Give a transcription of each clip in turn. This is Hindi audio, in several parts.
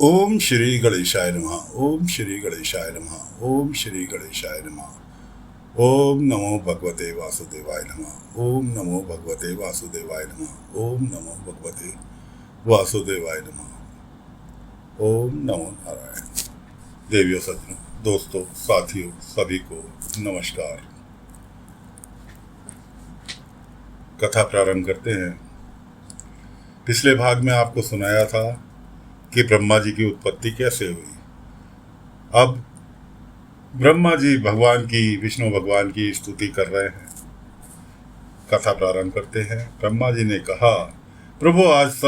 ओम श्री गणेशाय नमः। ओम श्री गणेशाय नमः। ओम श्री गणेशाय नमः। ओम नमो भगवते वासुदेवाय नमः। ओम नमो भगवते वासुदेवाय नमः। ओम नमो भगवते वासुदेवाय नमः। ओम नमो नारायण। देवियों, सज्जनों, दोस्तों, साथियों, सभी को नमस्कार। कथा प्रारंभ करते हैं। पिछले भाग में आपको सुनाया था कि ब्रह्मा जी की उत्पत्ति कैसे हुई। अब ब्रह्मा जी भगवान की, विष्णु भगवान की स्तुति कर रहे हैं। कथा प्रारंभ करते हैं। ब्रह्मा जी ने कहा, प्रभु, आज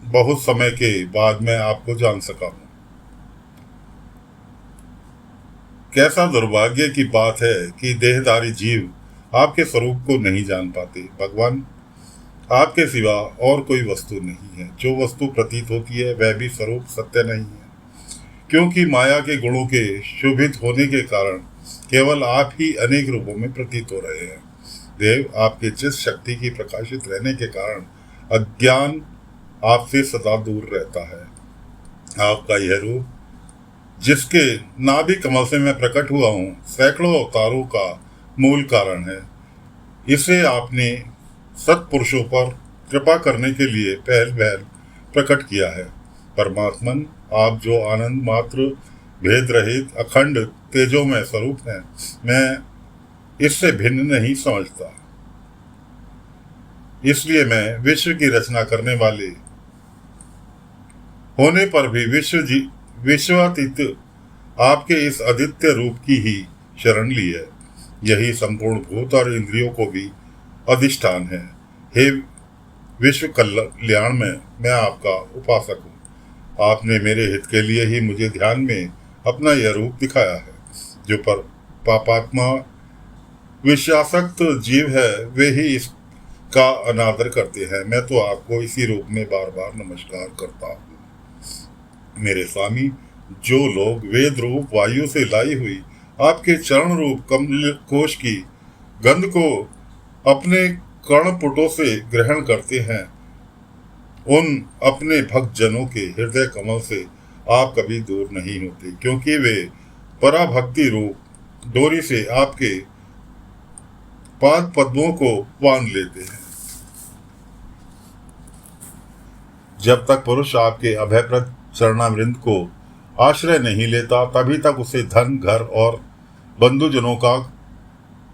बहुत समय के बाद मैं आपको जान सका हूं। कैसा दुर्भाग्य की बात है कि देहधारी जीव आपके स्वरूप को नहीं जान पाते। भगवान, आपके सिवा और कोई वस्तु नहीं है। जो वस्तु प्रतीत होती है वह भी स्वरूप सत्य नहीं है, क्योंकि माया के गुणों के शोभित होने के कारण केवल आप ही अनेक रूपों में प्रतीत हो रहे हैं। देव, आपके जिस शक्ति की प्रकाशित रहने के कारण अज्ञान आपसे सदा दूर रहता है। आपका यह रूप, जिसके नाभि कमल से मैं प्रकट हुआ हूँ, सैकड़ों अवतारों का मूल कारण है। इसे आपने सत्पुरुषों पर कृपा करने के लिए पहल पहल प्रकट किया है। परमात्मन, आप जो आनंद मात्र, भेद रहित, अखंड तेजोमय स्वरूप हैं, मैं इससे भिन्न नहीं समझता। इसलिए मैं विश्व की रचना करने वाले होने पर भी विश्वातीत आपके इस अद्वितीय रूप की ही शरण ली है। यही संपूर्ण भूत और इंद्रियों को भी अधिष्ठान है। हे विश्व कल्याण में मैं आपका उपासक हूँ। आपने मेरे हित के लिए ही मुझे ध्यान में अपना यह रूप दिखाया है। जो पर पापात्मा विषयासक्त जीव है, वे ही इसका अनादर करते हैं। मैं तो आपको इसी रूप में बार बार नमस्कार करता हूँ। मेरे स्वामी, जो लोग वेद रूप वायु से लाई हुई आपके चरण रूप कमल कोश की गंध को अपने कर्णपुटों से ग्रहण करते हैं, उन अपने भक्त जनों के हृदय कमल से आप कभी दूर नहीं होते, क्योंकि वे पराभक्ति रूप डोरी से आपके पाद पद्मों को बांध लेते हैं। जब तक पुरुष आपके अभयप्रद चरणामृत को आश्रय नहीं लेता, तभी तक उसे धन, घर और बंधुजनों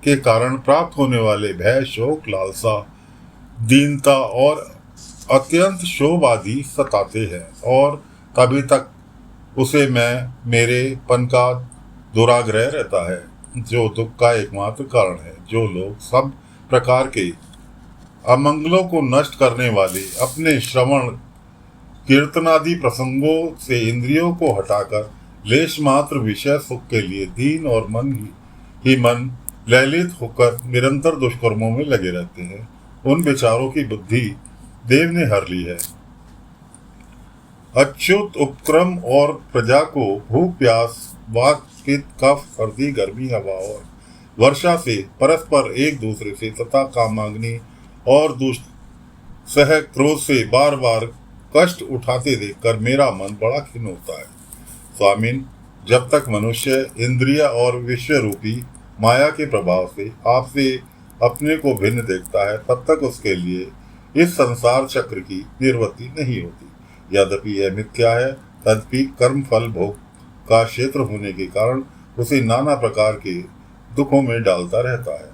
के कारण प्राप्त होने वाले भय, शोक, लालसा, दीनता और अत्यंत शोभ आदि सताते हैं, और तभी तक उसे मेरे पन का दुराग्रह रहता है, जो दुख का एकमात्र कारण है। जो लोग सब प्रकार के अमंगलों को नष्ट करने वाले अपने श्रवण कीर्तनादि प्रसंगों से इंद्रियों को हटाकर लेश मात्र विषय सुख के लिए दीन और मन ही मन ललित होकर निरंतर दुष्कर्मों में लगे रहते हैं, उन विचारों की बुद्धि देव ने हर ली है। अच्युत उपक्रम और प्रजा को भूख, प्यास, वात, पित्त, कफ, सर्दी, गर्मी, हवा और वर्षा से परस्पर एक दूसरे से तथा कामाग्नि और दुस्सह क्रोध से बार बार कष्ट उठाते देखकर मेरा मन बड़ा खिन्न होता है। स्वामिन, जब तक मनुष्य इंद्रिय और विषय रूपी माया के प्रभाव से आपसे अपने को भिन्न देखता है, तब तक उसके लिए इस संसार चक्र की निवृत्ति नहीं होती। यद्यपि यह मिथ्या है, तदपि कर्म फल भोग का क्षेत्र होने के कारण उसे नाना प्रकार के दुखों में डालता रहता है।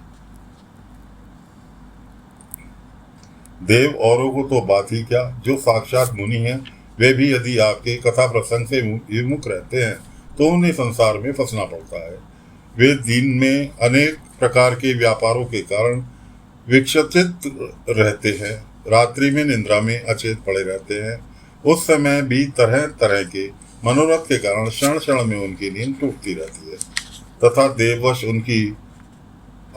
देव, औरों को तो बात ही क्या, जो साक्षात मुनि हैं, वे भी यदि आपके कथा प्रसंग से विमुख रहते हैं तो उन्हें संसार में फंसना पड़ता है। वे दिन में अनेक प्रकार के व्यापारों के कारण विक्षिप्त रहते हैं, रात्रि में निद्रा में अचेत पड़े रहते हैं। उस समय भी तरह तरह के मनोरथ के कारण क्षण क्षण में उनकी नींद टूटती रहती है, तथा देववश उनकी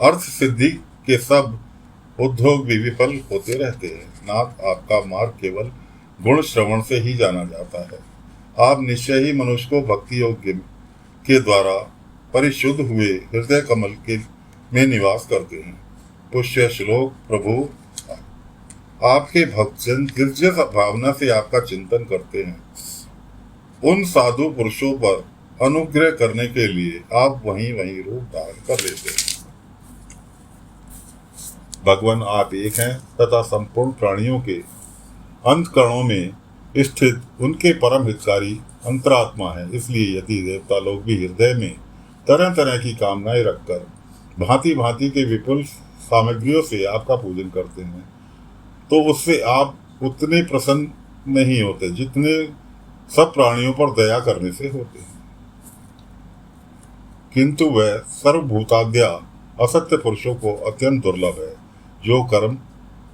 अर्थ सिद्धि के सब उद्योग भी विफल होते रहते हैं। नाथ, आपका मार्ग केवल गुण श्रवण से ही जाना जाता है। आप निश्चय ही मनुष्य को भक्ति योग के द्वारा परिशुद्ध हुए हृदय कमल के में निवास करते हैं। पुष्य श्लोक। प्रभु, आपके भक्तजन जिस भावना से आपका चिंतन करते हैं, उन साधु पुरुषों पर अनुग्रह करने के लिए आप वहीं वहीं रूप धारण कर लेते हैं। भगवान आप एक हैं तथा संपूर्ण प्राणियों के अंतकरणों में स्थित उनके परम हितकारी अंतरात्मा है। इसलिए यदि देवता लोग भी हृदय में तरह तरह की कामनाएं रखकर भांति भांति के विपुल सामग्रियों से आपका पूजन करते हैं, तो उससे आप उतने प्रसन्न नहीं होते जितने सब प्राणियों पर दया करने से होते हैं। किंतु वह सर्वभूताद्या असत्य पुरुषों को अत्यंत दुर्लभ है। जो कर्म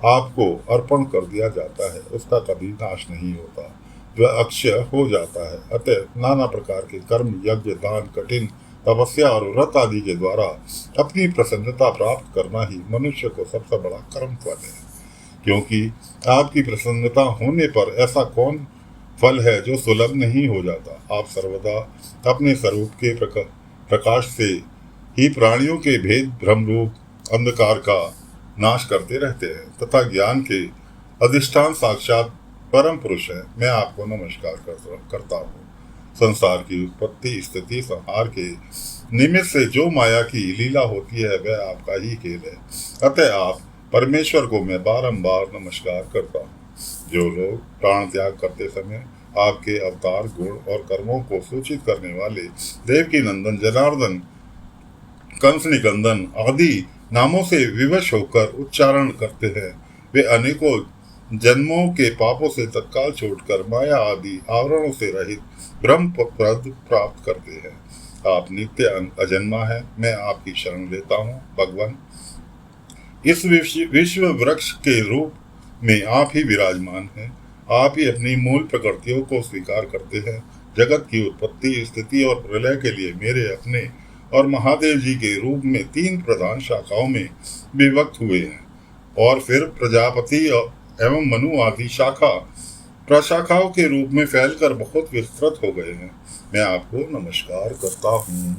आपको अर्पण कर दिया जाता है उसका कभी नाश नहीं होता, वह अक्षय हो जाता है। अतः नाना प्रकार के कर्म, यज्ञ, दान, कठिन तपस्या और व्रत आदि के द्वारा अपनी प्रसन्नता प्राप्त करना ही मनुष्य को सबसे बड़ा कर्म फल है। क्योंकि आपकी प्रसन्नता होने पर ऐसा कौन फल है जो सुलभ नहीं हो जाता। आप सर्वदा अपने स्वरूप के प्रकाश से ही प्राणियों के भेद भ्रम रूप अंधकार का नाश करते रहते हैं तथा ज्ञान के अधिष्ठान साक्षात परम पुरुष है। मैं आपको नमस्कार करता हूँ। संसार की उत्पत्ति, स्थिति, संहार के निमित्त से जो माया की लीला होती है वह आपका ही खेल है। अतः आप परमेश्वर को मैं बारंबार नमस्कार करता हूँ। जो लोग प्राण त्याग करते समय आपके अवतार, गुण और कर्मों को सूचित करने वाले देवकी नंदन, जनार्दन, कंस निकंदन आदि नामों से विवश होकर उच्चारण करते हैं, वे अनेकों जन्मों के पापों से तत्काल छोड़कर माया आदि आवरणों से रहित ब्रह्म पद प्राप्त करते हैं। आप नित्य अजन्मा है, मैं आपकी शरण लेता हूँ। भगवान, इस विश्व वृक्ष के रूप में आप ही विराजमान हैं। आप ही अपनी मूल प्रकृतियों को स्वीकार करते हैं। जगत की उत्पत्ति, स्थिति और प्रलय के लिए मेरे अपने और महादेव जी के रूप में 3 प्रधान शाखाओं में विभक्त हुए हैं और फिर प्रजापति एवं मनु आदि शाखा प्रशाखाओं के रूप में फैलकर बहुत विस्तृत हो गए हैं। मैं आपको नमस्कार करता हूँ।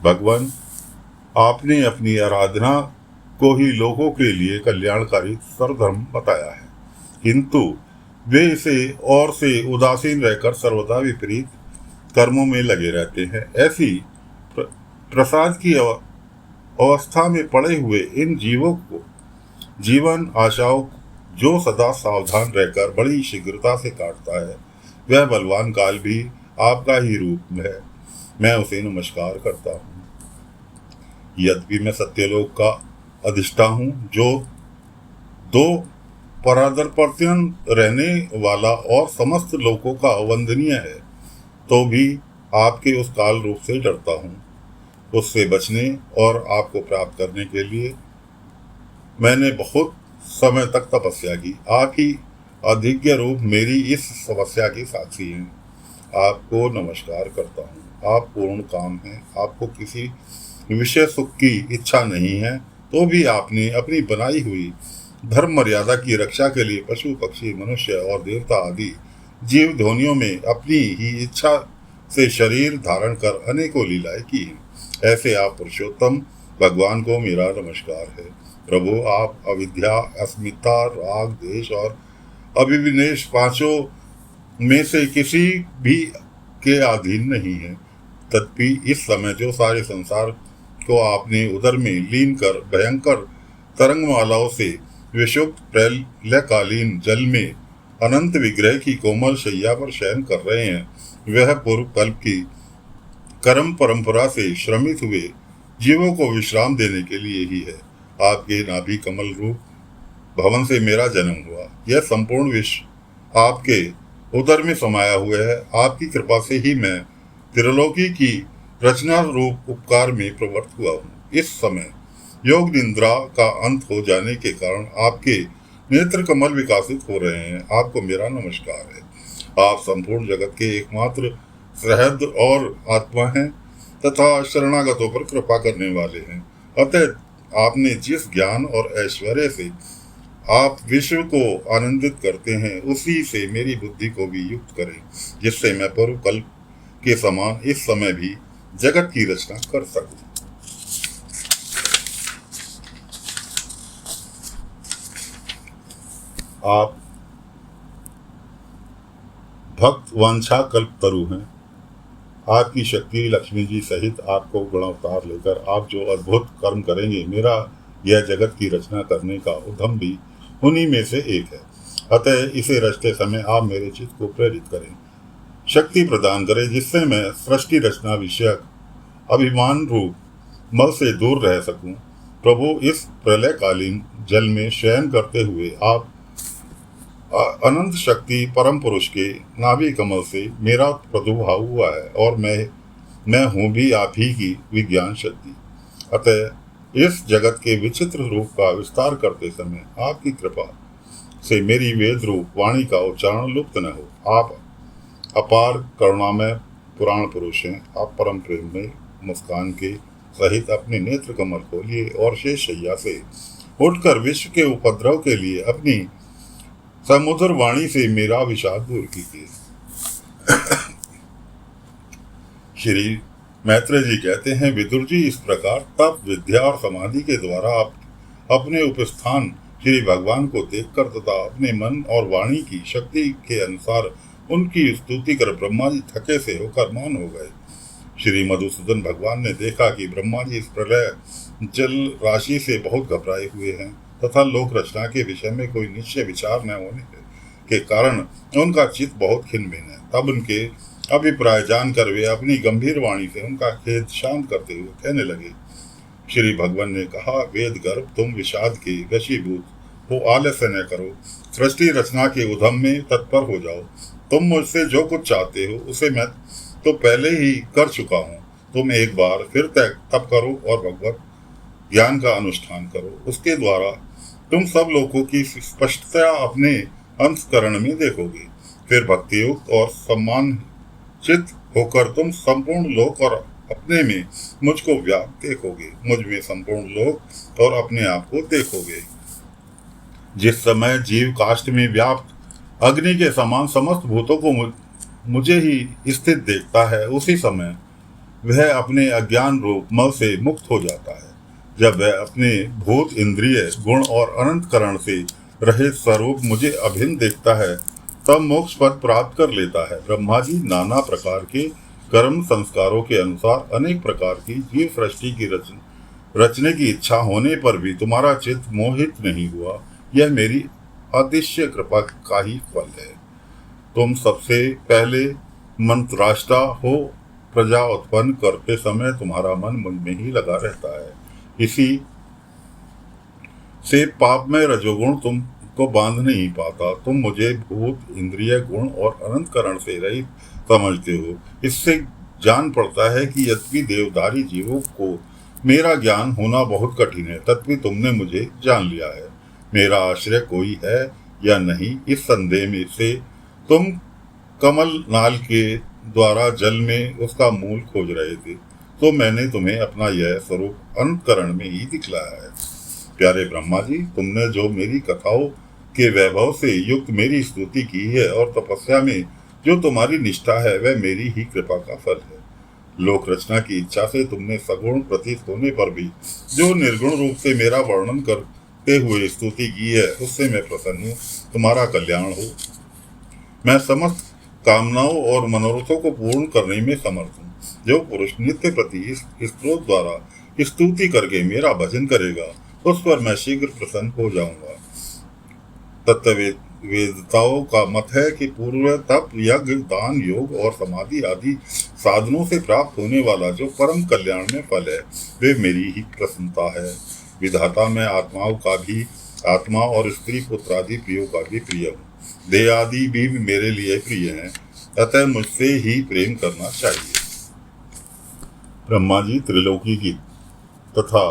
भगवान, आपने अपनी आराधना को ही लोगों के लिए कल्याणकारी सर्वधर्म बताया है, किंतु वे इसे और से उदासीन रहकर सर्वदा विपरीत कर्मों में लगे रहते हैं। ऐसी प्रसाद की अवस्था में पड़े हुए इन जीवों को जीवन आशाओं जो सदा सावधान रहकर बड़ी शीघ्रता से काटता है, वह बलवान काल भी आपका ही रूप है। मैं उसे नमस्कार करता हूँ। यद्यपि मैं सत्यलोक का अधिष्ठा हूँ, जो 2 परादरपर्त्यन रहने वाला और समस्त लोकों का वंदनीय है, तो भी आपके उस काल रूप से डरता हूँ। उससे बचने और आपको प्राप्त करने के लिए मैंने बहुत समय तक तपस्या की। आप ही अधिज्ञ रूप मेरी इस समस्या की साक्षी हैं। आपको नमस्कार करता हूँ। आप पूर्ण काम हैं, आपको किसी विषय सुख की इच्छा नहीं है, तो भी आपने अपनी बनाई हुई धर्म मर्यादा की रक्षा के लिए पशु, पक्षी, मनुष्य और देवता आदि जीव ध्वनियों में अपनी ही इच्छा से शरीर धारण कर अनेकों लीलाएं की हैं। ऐसे आप पुरुषोत्तम भगवान को मेरा नमस्कार है। प्रभु, आप अविद्या, अस्मिता, राग, द्वेष और अभिनिवेश 5 में से किसी भी के अधीन नहीं है। तथापि इस समय जो सारे संसार को आपने उदर में लीन कर भयंकर तरंगमालाओं से विषुप्त प्रलयकालीन जल में अनंत विग्रह की कोमल शैया पर शयन कर रहे हैं, वह पूर्व कल्प की कर्म परंपरा से श्रमित हुए जीवों को विश्राम देने के लिए ही है। आपके नाभि कमल रूप भवन से मेरा जन्म हुआ। यह संपूर्ण विश्व आपके उदर में समाया हुआ है। आपकी कृपा से ही मैं त्रिलोकी की रचना रूप उपकार में प्रवृत्त हुआ हूँ। इस समय योग निद्रा का अंत हो जाने के कारण आपके नेत्र कमल विकासित हो रहे हैं। आपको मेरा नमस्कार है। आप संपूर्ण जगत के एकमात्र सहृद और आत्मा हैं तथा शरणागतों पर कृपा करने वाले हैं। अतः आपने जिस ज्ञान और ऐश्वर्य से आप विश्व को आनंदित करते हैं, उसी से मेरी बुद्धि को भी युक्त करें, जिससे मैं पूर्व कल्प के समान इस समय भी जगत की रचना कर सकूं। आप भक्त वांछा कल्प तरु हैं। आपकी शक्ति लक्ष्मी जी सहित आपको गुणावतार लेकर आप जो अद्भुत कर्म करेंगे, मेरा यह जगत की रचना करने का उद्यम भी उन्हीं में से एक है। अतः इसे रचते समय आप मेरे चित्त को प्रेरित करें, शक्ति प्रदान करें, जिससे मैं सृष्टि रचना विषयक अभिमान रूप मल से दूर रह सकूं। प्रभु, इस प्रलयकालीन जल में शयन करते हुए आप अनंत शक्ति परम पुरुष के नाभि कमल से मेरा प्रादुर्भाव हुआ है और मैं हूँ भी आप ही की विज्ञान शक्ति। अतः इस जगत के विचित्र रूप का विस्तार करते समय आपकी कृपा से मेरी वेद रूप वाणी का उच्चारण लुप्त न हो। आप अपार करुणामय पुराण पुरुष हैं। आप परम प्रेम में मुस्कान के सहित अपने नेत्र कमल खोलिए और शेष शैया से उठकर विश्व के उपद्रव के लिए अपनी समुद्र वाणी से मेरा विषाद दूर कीजिए। श्री मैत्रेय जी कहते हैं, विदुर जी इस प्रकार तप, विद्या और समाधि के द्वारा अपने उपस्थान श्री भगवान को देखकर तथा अपने मन और वाणी की शक्ति के अनुसार उनकी स्तुति कर ब्रह्मा जी थके से होकर मौन हो गए। श्री मधुसूदन भगवान ने देखा कि ब्रह्मा जी इस प्रलय जल राशि से बहुत घबराए हुए हैं तथा लोक रचना के विषय में कोई निश्चय विचार न होने के कारण उनका चित्त बहुत खिन्न है। तब उनके अभिप्राय जानकर वे अपनी गंभीर वाणी से उनका खेद शांत करते हुए कहने लगे। श्री भगवान ने कहा, वेद गर्भ, तुम विषाद के वशीभूत हो, आलस्य न करो, सृष्टि रचना के उद्यम में तत्पर हो जाओ। तुम मुझसे जो कुछ चाहते हो उसे मैं तो पहले ही कर चुका हूँ। तुम एक बार फिर तप करो और भगवत ज्ञान का अनुष्ठान करो। उसके द्वारा तुम सब लोगों की स्पष्टता अपने अंतःकरण में देखोगे। फिर भक्तियुक्त और सम्मान चित्त होकर तुम संपूर्ण लोक और अपने में मुझको व्याप्त देखोगे। मुझ में संपूर्ण लोक और अपने आप को देखोगे। जिस समय जीव काष्ठ में व्याप्त अग्नि के समान समस्त भूतों को मुझे ही स्थित देखता है, उसी समय वह अपने अज्ञान रूप मल से मुक्त हो जाता है। जब वह अपने भूत, इंद्रिय, गुण और अनंत करण से रहित स्वरूप मुझे अभिन्न देखता है, तब मोक्ष पद प्राप्त कर लेता है। ब्रह्मा जी, नाना प्रकार के कर्म संस्कारों के अनुसार अनेक प्रकार की जीव सृष्टि की रचने की इच्छा होने पर भी तुम्हारा चित्त मोहित नहीं हुआ, यह मेरी अतिशय कृपा का ही फल है। तुम सबसे पहले मंत्राष्टा हो। प्रजा उत्पन्न करते समय तुम्हारा मन मुझ में ही लगा रहता है। इसी से पाप में रजोगुण तुमको बांध नहीं पाता। तुम मुझे भूत, इंद्रिय, गुण और अनंत करण से रहित समझते हो। इससे जान पड़ता है कि यद्यपि देवधारी जीवों को मेरा ज्ञान होना बहुत कठिन है, तथापि तुमने मुझे जान लिया है। मेरा आश्रय कोई है या नहीं, इस संदेह में से तुम कमल नाल के द्वारा जल में उसका मूल खोज रहे थे, तो मैंने तुम्हें अपना यह स्वरूप अंतःकरण में ही दिखलाया है। प्यारे ब्रह्मा जी, तुमने जो मेरी कथाओं के वैभव से युक्त मेरी स्तुति की है और तपस्या में जो तुम्हारी निष्ठा है, वह मेरी ही कृपा का फल है। लोक रचना की इच्छा से तुमने सगुण प्रतीत होने पर भी जो निर्गुण रूप से मेरा वर्णन करते हुए स्तुति की है, उससे मैं प्रसन्न हूँ। तुम्हारा कल्याण हो। मैं समस्त कामनाओं और मनोरथों को पूर्ण करने में समर्थ हूँ। जो पुरुष नित्य प्रति इस स्त्रोत द्वारा स्तुति करके मेरा भजन करेगा, उस पर मैं शीघ्र प्रसन्न हो जाऊंगा। तत्ववेदताओं का मत है कि पूर्व तप, यज्ञ, दान, योग और समाधि आदि साधनों से प्राप्त होने वाला जो परम कल्याण में फल है, वे मेरी ही प्रसन्नता है। विधाता में आत्माओं का भी, आत्मा और स्त्री पुत्र आदि प्रियों का भी प्रिय हूँ। देह आदि भी मेरे लिए प्रिय हैं, अतः मुझसे ही प्रेम करना चाहिए। ब्रह्मा जी, त्रिलोकी की तथा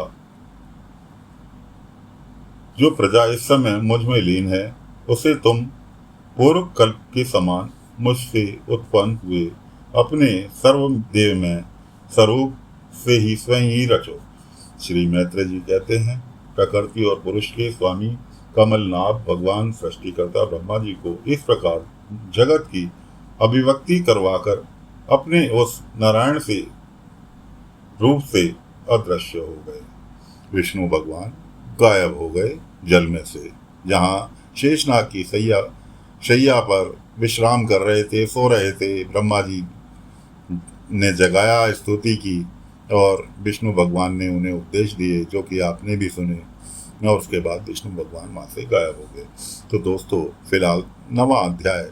जो प्रजा इस समय मुझ में लीन है, उसे तुम पूर्व कल्प के समान मुझसे उत्पन्न हुए अपने सर्वदेव में स्वरूप से ही स्वयं ही रचो। श्री मैत्रेय जी कहते हैं, प्रकृति और पुरुष के स्वामी कमलनाभ भगवान सृष्टिकर्ता ब्रह्मा जी को इस प्रकार जगत की अभिव्यक्ति करवाकर अपने उस नारायण से रूप से अदृश्य हो गए। विष्णु भगवान गायब हो गए जल में से, जहाँ शेषनाग की शैया पर विश्राम कर रहे थे, सो रहे थे। ब्रह्मा जी ने जगाया, स्तुति की और विष्णु भगवान ने उन्हें उपदेश दिए, जो कि आपने भी सुने। और उसके बाद विष्णु भगवान वहाँ से गायब हो गए। तो दोस्तों, फिलहाल 9वां अध्याय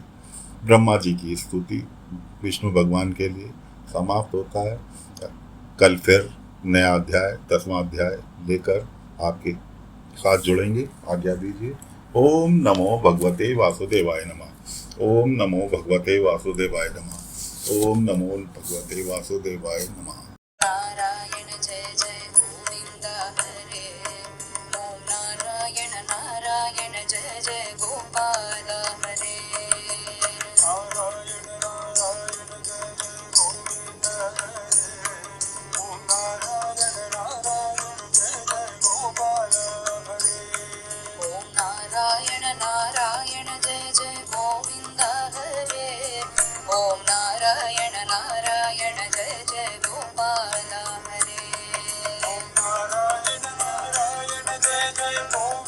ब्रह्मा जी की स्तुति विष्णु भगवान के लिए समाप्त होता है। कल फिर नया अध्याय 10वां अध्याय लेकर आपके साथ जुड़ेंगे। आज्ञा दीजिए। ओम नमो भगवते वासुदेवाय नमः। ओम नमो भगवते वासुदेवाय नमः। ओम नमो भगवते वासुदेवाय नमः। नारायण जय जय गोविंद हरे। ओम नारायण नारायण जय जय गोपाल हरे। नारायण नारायण जय जय गोविंद हरे। ओम नारायण नारायण जय जय गोपाल हरे। ओम नारायण नारायण जय जय गोविंद हरे। ओम नारायण नारायण जय जय गोपाल हरे। ओम नारायण नारायण जय जय गोविंद